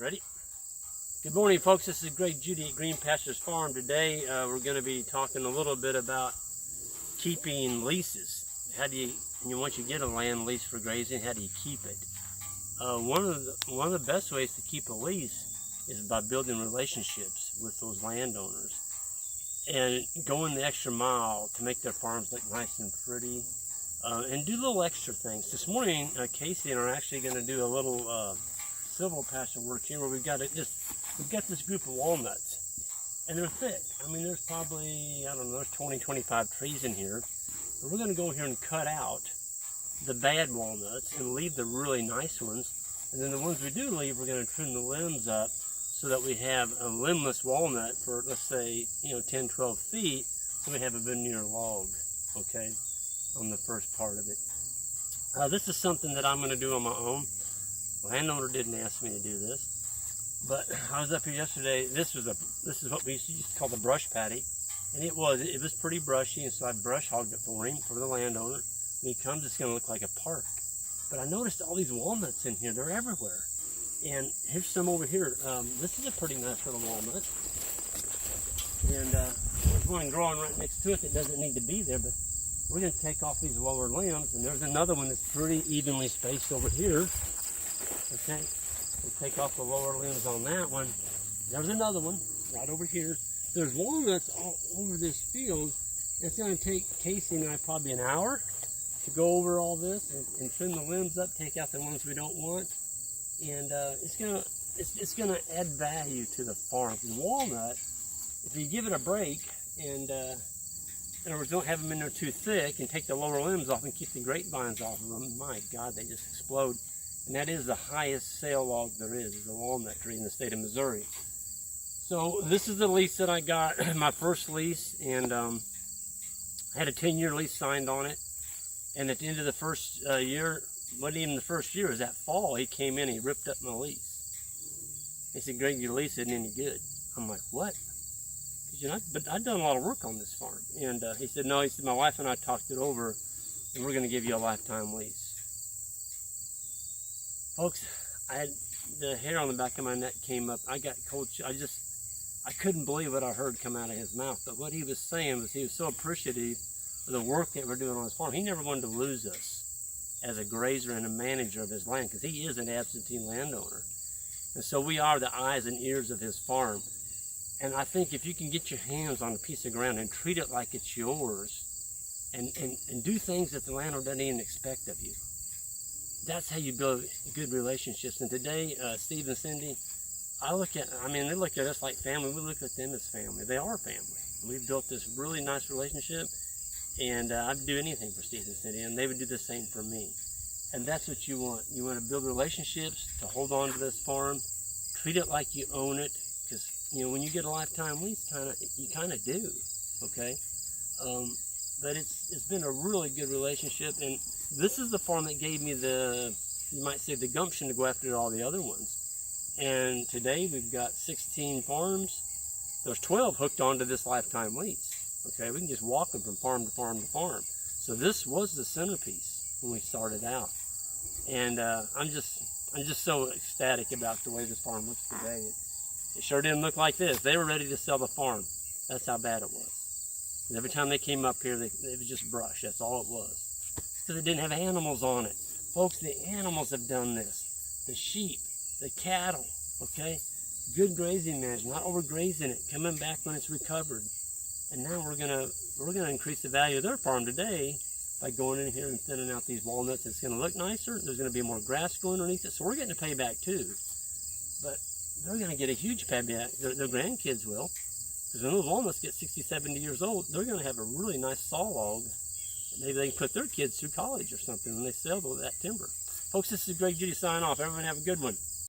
Ready? Good morning, folks. This is Judy at Green Pastures Farm. Today we're going to be talking a little bit about keeping leases. How do you once you get a land lease for grazing, how do you keep it? One of the best ways to keep a lease is by building relationships with those landowners and going the extra mile to make their farms look nice and pretty, and do little extra things. This morning, Casey and I are actually going to do a little civil pasture work here where we've got this group of walnuts, and they're thick. I mean, there's probably, I don't know, there's 20, 25 trees in here. And we're going to go here and cut out the bad walnuts and leave the really nice ones. And then the ones we do leave, we're going to trim the limbs up so that we have a limbless walnut for, let's say, 10, 12 feet, so we have a veneer log, okay, on the first part of it. This is something that I'm going to do on my own. Landowner didn't ask me to do this, but I was up here yesterday. This is what we used to call the brush patty, and it was pretty brushy, and so I brush hogged it for him, for the landowner. When he comes, it's going to look like a park. But I noticed all these walnuts in here; they're everywhere. And here's some over here. This is a pretty nice little walnut, and there's one growing right next to it that doesn't need to be there, but we're going to take off these lower limbs, and there's another one that's pretty evenly spaced over here. Okay, we'll take off the lower limbs on that one. There's another one right over here. There's walnuts all over this field. It's going to take Casey and I probably an hour to go over all this and trim the limbs up, take out the ones we don't want, and it's gonna add value to the farm. The walnut, if you give it a break and in other words, don't have them in there too thick and take the lower limbs off and keep the grapevines off of them, my God, they just explode. And that is the highest sale log there is the walnut tree in the state of Missouri. So this is the lease that I got, my first lease, and I had a 10-year lease signed on it. And at the end of the first year, wasn't even the first year, it was that fall, he came in and he ripped up my lease. He said, "Greg, your lease isn't any good." I'm like, "What?" But I'd done a lot of work on this farm. And he said, "No," he said, "my wife and I talked it over, and we're going to give you a lifetime lease." Folks, the hair on the back of my neck came up. I got cold. I couldn't believe what I heard come out of his mouth. But what he was saying was he was so appreciative of the work that we're doing on his farm. He never wanted to lose us as a grazer and a manager of his land, because he is an absentee landowner. And so we are the eyes and ears of his farm. And I think if you can get your hands on a piece of ground and treat it like it's yours, and do things that the landlord doesn't even expect of you, that's how you build good relationships. And today, Steve and Cindy, they look at us like family. We look at them as family. They are family. We've built this really nice relationship, and I'd do anything for Steve and Cindy, and they would do the same for me. And that's what you want. You want to build relationships, to hold on to this farm, treat it like you own it, because when you get a lifetime lease, you kind of do, okay? But it's been a really good relationship, and this is the farm that gave me you might say, the gumption to go after all the other ones. And today we've got 16 farms. There's 12 hooked onto this lifetime lease. Okay, we can just walk them from farm to farm to farm. So this was the centerpiece when we started out. And I'm just so ecstatic about the way this farm looks today. It sure didn't look like this. They were ready to sell the farm. That's how bad it was. And every time they came up here, it was just brush. That's all it was. Because it didn't have animals on it. Folks, the animals have done this. The sheep, the cattle, okay? Good grazing management, not overgrazing it, coming back when it's recovered. And now we're gonna increase the value of their farm today by going in here and thinning out these walnuts. It's gonna look nicer. There's gonna be more grass growing underneath it. So we're getting a payback too. But they're gonna get a huge payback. Their grandkids will. Because when those walnuts get 60, 70 years old, they're gonna have a really nice saw log. Maybe they can put their kids through college or something when they sell that timber. Folks, this is Greg Judy signing off. Everyone have a good one.